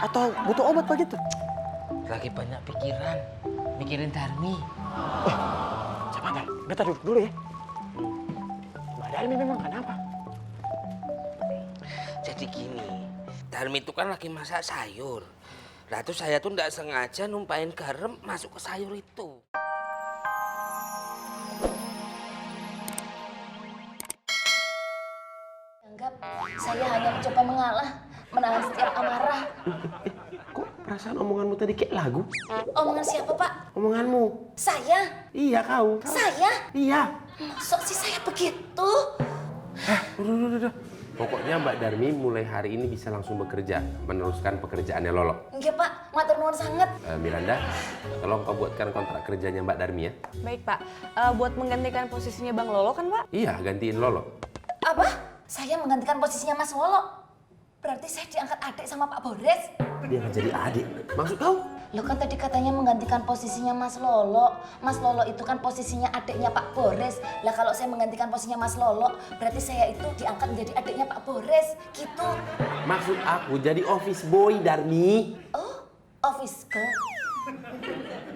Atau butuh obat begitu? Lagi banyak pikiran, mikirin Darmi. Cepat, beta duduk dulu ya. Mbak Darmi memang kenapa? Jadi gini, Darmi itu kan lagi masak sayur. Lah tuh saya tuh nggak sengaja numpahin garam masuk ke sayur itu. Anggap saya hanya mencoba mengalah, menahan setiap amarah. Kok perasaan omonganmu tadi kayak lagu? Omongan siapa, Pak? Omonganmu. Saya? Iya kau. Saya? Iya. Masuk sih saya begitu? Udah. Pokoknya Mbak Darmi mulai hari ini bisa langsung bekerja, meneruskan pekerjaannya Lolo. Enggak, Pak. Matur nuwun sangat. Miranda, tolong kau buatkan kontrak kerjanya Mbak Darmi ya. Baik, Pak. Buat menggantikan posisinya Bang Lolo kan, Pak? Iya, gantiin Lolo. Apa? Saya menggantikan posisinya Mas Lolo. Berarti saya diangkat adik sama Pak Boris. Dia nggak jadi adik. Maksud kau? Lo kan tadi katanya menggantikan posisinya Mas Lolo. Mas Lolo itu kan posisinya adiknya Pak Boris. Lah kalau saya menggantikan posisinya Mas Lolo, berarti saya itu diangkat menjadi adiknya Pak Boris. Gitu. Maksud aku jadi office boy Darmi. Oh, office girl.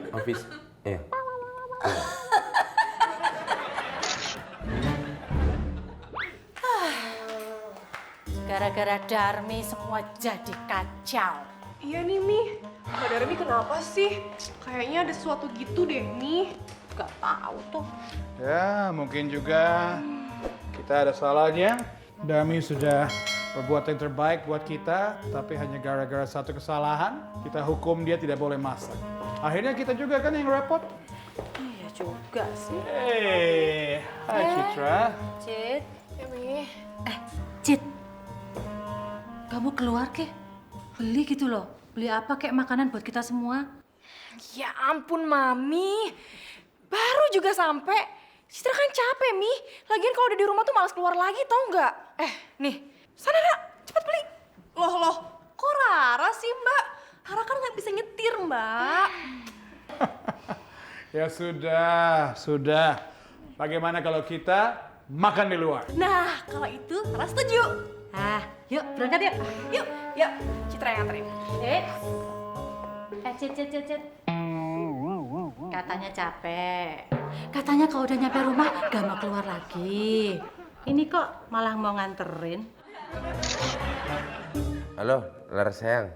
Office, Gara-gara Darmi semua jadi kacau. Iya nih, Mi. Mbak Darmi kenapa sih? Kayaknya ada sesuatu gitu deh, Mi. Gak tahu tuh. Ya, mungkin juga kita ada salahnya. Dami sudah berbuat yang terbaik buat kita, tapi hanya gara-gara satu kesalahan, kita hukum dia tidak boleh masak. Akhirnya kita juga kan yang repot. Iya juga sih. Hai Citra. Cid, Ya, Mi. Cid. Kamu keluar kek? Beli gitu loh. Beli apa kek makanan buat kita semua? Ya ampun, Mami. Baru juga sampai. Citra kan capek, Mi. Lagian kalau udah di rumah tuh malas keluar lagi, tau nggak? Nih. Sana, Nak. Cepat beli. Loh. Kok Rara sih, Mbak? Rara kan nggak bisa nyetir, Mbak. Ya sudah. Bagaimana kalau kita makan di luar? Nah, kalau itu Rara setuju. Yuk berangkat yuk. Yuk. Citra yang anterin. Cid. Katanya capek. Katanya kalau udah nyampe rumah gak mau keluar lagi. Ini kok malah mau nganterin. Halo, Lara sayang.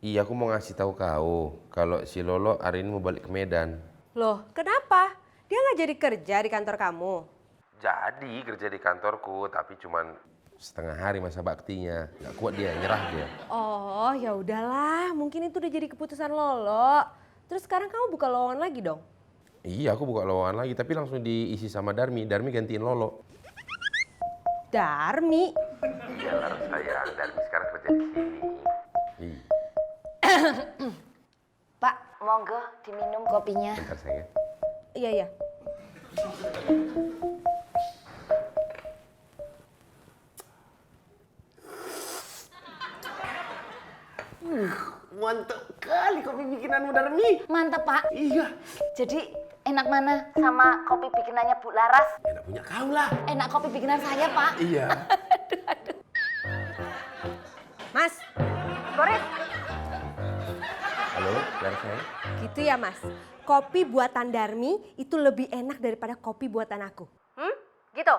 Iya, aku mau ngasih tahu kau kalau si Lolo hari ini mau balik ke Medan. Loh, kenapa? Dia nggak jadi kerja di kantor kamu? Jadi kerja di kantorku, tapi cuman setengah hari masa baktinya. Nggak kuat dia, nyerah dia. Oh, ya udahlah. Mungkin itu udah jadi keputusan Lolo. Terus sekarang kamu buka lowongan lagi dong? Iya, aku buka lowongan lagi, tapi langsung diisi sama Darmi. Darmi gantiin Lolo. Darmi? Iya, Lara sayang. Darmi sekarang kerja di sini. Iya. Pak, monggo diminum kopinya. Bentar sayang. Iya. Mantap kali kopi bikinanmu Darmi. Mantap, Pak. Iya. Jadi enak mana sama kopi bikinannya Bu Laras? Enak punya kau lah. Enak kopi bikinan saya, Pak. Iya. Mas, Boris. Halo, Lara sayang. Gitu ya, Mas. Kopi buatan Darmi itu lebih enak daripada kopi buatan aku. Gitu?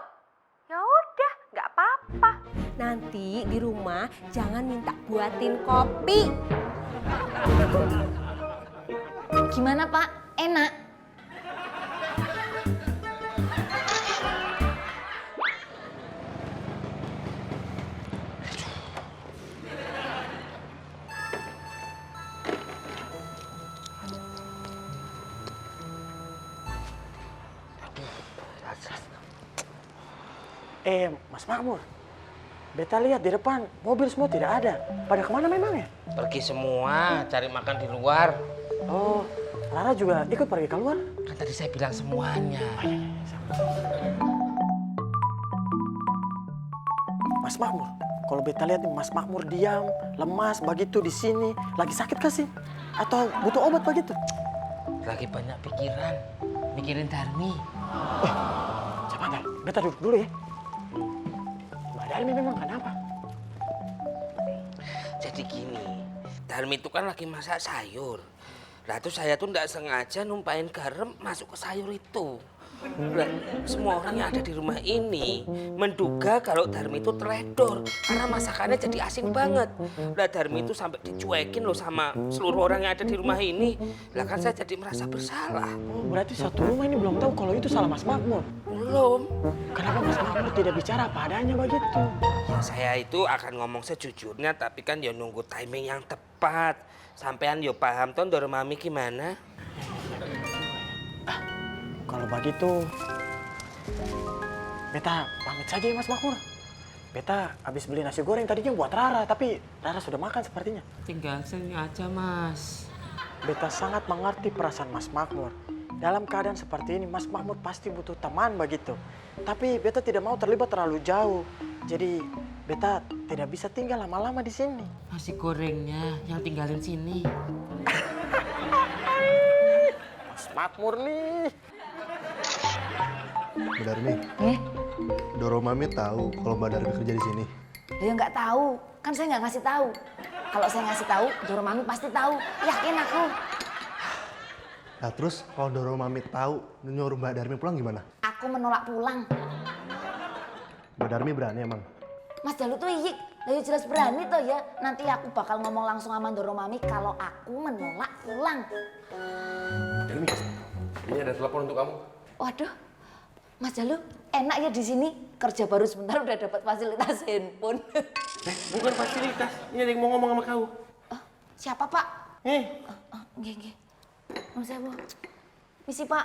Ya udah, nggak apa-apa. Nanti di rumah jangan minta buatin kopi. Gimana, Pak? Enak? Mas Makmur. Beta lihat di depan mobil semua tidak ada. Pada kemana memang ya? Pergi semua, cari makan di luar. Oh, Rara juga ikut pergi keluar? Kan tadi saya bilang semuanya. Mas Makmur, kalau beta lihat nih Mas Makmur diam, lemas begitu di sini. Lagi sakit kasih? Atau butuh obat begitu? Lagi banyak pikiran, mikirin Darmi. Cepat, beta duduk dulu ya. Mbak Darmi memang kenapa? Jadi gini, Darmi itu kan lagi masak sayur. Lah tuh saya tuh nggak sengaja numpain garam masuk ke sayur itu. Lah, semua orang yang ada di rumah ini menduga kalau Darmi itu teledor karena masakannya jadi asin banget. Lah Darmi itu sampai dicuekin loh sama seluruh orang yang ada di rumah ini. Lah kan saya jadi merasa bersalah. Oh, berarti satu rumah ini belum tahu kalau itu salah Mas Makmur. Belum. Kenapa Mas Makmur tidak bicara apa adanya begitu? Ya, saya itu akan ngomong sejujurnya tapi kan ya nunggu timing yang tepat. Sampean yo paham toh Ndoro Mami gimana? Kalau begitu, beta pamit saja ya Mas Makmur. Beta habis beli nasi goreng tadinya buat Rara, tapi Rara sudah makan sepertinya. Tinggal sini aja, Mas. Beta sangat mengerti perasaan Mas Makmur. Dalam keadaan seperti ini, Mas Makmur pasti butuh teman begitu. Tapi beta tidak mau terlibat terlalu jauh. Jadi beta tidak bisa tinggal lama-lama di sini. Nasi gorengnya yang tinggalin sini. Mas Makmur nih. Mbak Darmi, Ndoro Mami tahu kalau Mbak Darmi kerja di sini. Ya nggak tahu, kan saya nggak ngasih tahu. Kalau saya ngasih tahu, Ndoro Mami pasti tahu. Yakin aku. Nah terus kalau Ndoro Mami tahu nyuruh Mbak Darmi pulang gimana? Aku menolak pulang. Mbak Darmi berani emang? Mas Dalu tuh iyik, ya jelas berani toh ya. Nanti aku bakal ngomong langsung sama Ndoro Mami kalau aku menolak pulang. Darmi, ini ada telepon untuk kamu. Waduh, Mas Dalu enak ya di sini. Kerja baru sebentar udah dapat fasilitas handphone. Bukan fasilitas, ini ada yang mau ngomong sama kau. Oh, siapa Pak? Nggih. Nom sewu. Misi Pak.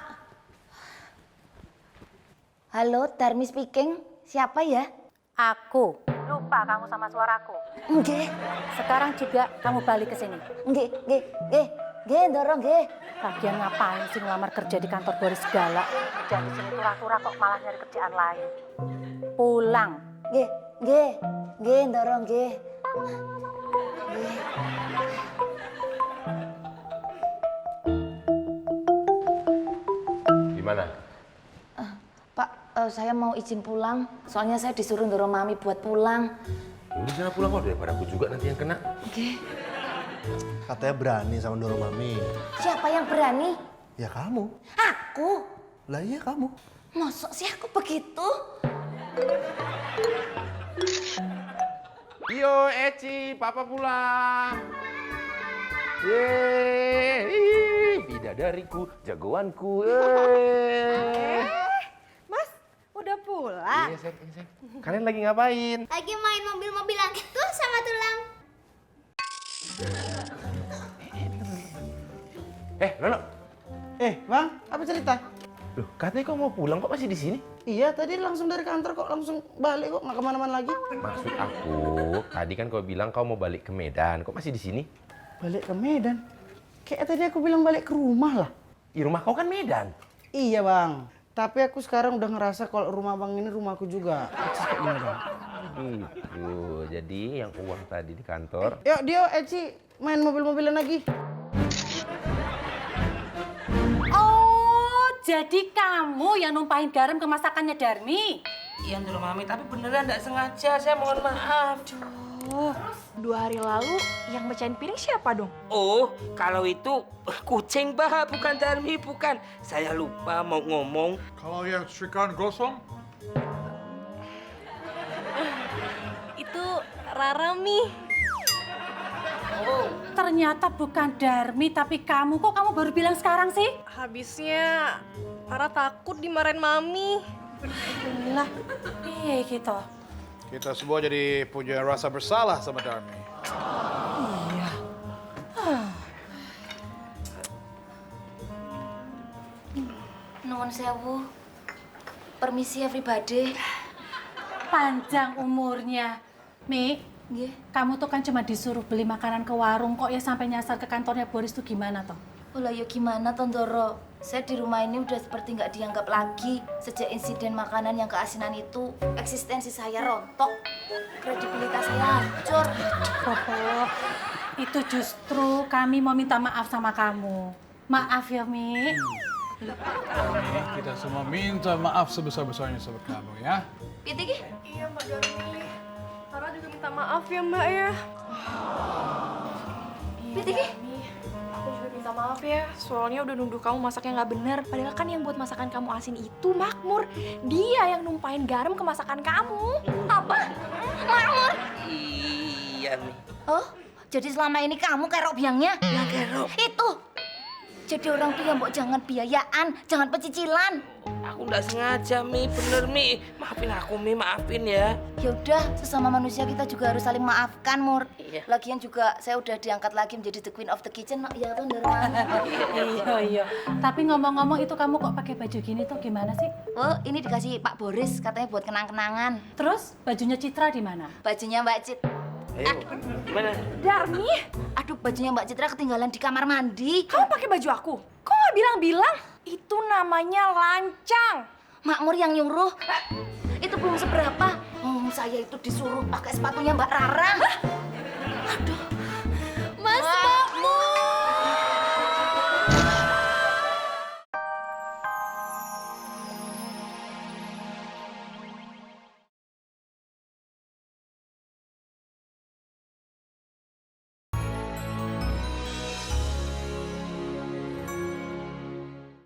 Halo, Darmi speaking. Siapa ya? Aku. Lupa kamu sama suaraku. Nggih. Sekarang juga kamu balik ke sini. Nggih, Ndoro nggih. Lagian ngapain sih ngelamar kerja di kantor Boris segala? Kerja di sini turah-turah kok malah nyari kerjaan lain. Pulang. Nggih, Ndoro nggih. Gimana? Pak, saya mau izin pulang. Soalnya saya disuruh Ndoro Mami buat pulang. Udah sana pulang kok, daripada aku juga nanti yang kena. Nggih. Katanya berani sama Ndoro Mami. Siapa yang berani? Ya kamu. Aku. Lah iya kamu. Mosok sih aku begitu? Yo Eci, papa pulang. Yeay, bidadariku, jagoanku. Mas, udah pulang? Iya, sayang. Kalian lagi ngapain? Lagi main mobil-mobilan itu sama tulang. Nono. Bang, apa cerita? Loh, katanya kau mau pulang kok masih di sini? Iya, tadi langsung dari kantor kok, langsung balik kok, nggak kemana-mana lagi. Maksud aku, tadi kan kau bilang kau mau balik ke Medan, kok masih di sini? Balik ke Medan? Kayak tadi aku bilang balik ke rumah lah. Di rumah kau kan Medan. Iya bang, tapi aku sekarang udah ngerasa kalau rumah bang ini rumahku juga. Persis kayak gini bang. Gitu, jadi yang uang tadi di kantor. Yuk, Dio, Eci, main mobil-mobilan lagi. Oh, jadi kamu yang numpahin garam ke masakannya Darmi? Iya Ndoro Mami, tapi beneran nggak sengaja. Saya mohon maaf. 2 hari lalu yang mecahin piring siapa dong? Oh, kalau itu kucing bah, bukan Darmi, bukan. Saya lupa mau ngomong. Kalau yang ikan gosong, Itu Rara Mi. Ternyata bukan Darmi, tapi kamu. Kok kamu baru bilang sekarang sih? Habisnya Rara takut dimarahin Mami. Lah, iya gitu. kita semua jadi punya rasa bersalah sama Darmi. Nuwun sewu. Permisi everybody. Panjang umurnya. Mi, Nggih. kamu tuh kan cuma disuruh beli makanan ke warung, kok ya sampai nyasar ke kantornya Boris tuh gimana toh? Oh lah ya gimana Toh Ndoro? Saya di rumah ini udah seperti nggak dianggap lagi. Sejak insiden makanan yang keasinan itu, eksistensi saya rontok. Kredibilitas saya hancur. Oh, itu justru kami mau minta maaf sama kamu. Maaf ya, Mi. Kita semua minta maaf sebesar-besarnya sama kamu ya. Piye iki? Iya Mbak Darmi. Rara juga minta maaf ya Mbak ya. Pitiki. Mi, aku juga minta maaf ya, soalnya udah nuduh kamu masaknya nggak bener. Padahal kan yang buat masakan kamu asin itu Makmur. Dia yang numpahin garam ke masakan kamu. Apa? Makmur? Iya, Mi. Oh, jadi selama ini kamu kerok biangnya? Ya kerok. Itu. Jadi orang tuh yang mbok jangan biayaan, jangan pecicilan. Aku nggak sengaja, Mi. Bener, Mi. Maafin aku, Mi. Maafin ya. Ya udah, sesama manusia kita juga harus saling maafkan, Mur. Iya. Lagian juga saya udah diangkat lagi menjadi the queen of the kitchen, ya kan, Darman? Iya. Tapi ngomong-ngomong itu kamu kok pakai baju gini tuh gimana sih? Oh, ini dikasih Pak Boris, katanya buat kenang-kenangan. Terus bajunya Citra di mana? Bajunya Mbak Cit. Ayo, gimana? Darmi, Aduh, bajunya Mbak Citra ketinggalan di kamar mandi. kamu pakai baju aku? Kok nggak bilang-bilang? Itu namanya lancang. Makmur yang nyuruh. Itu belum seberapa. Saya itu disuruh pakai sepatunya Mbak Rara. Aduh,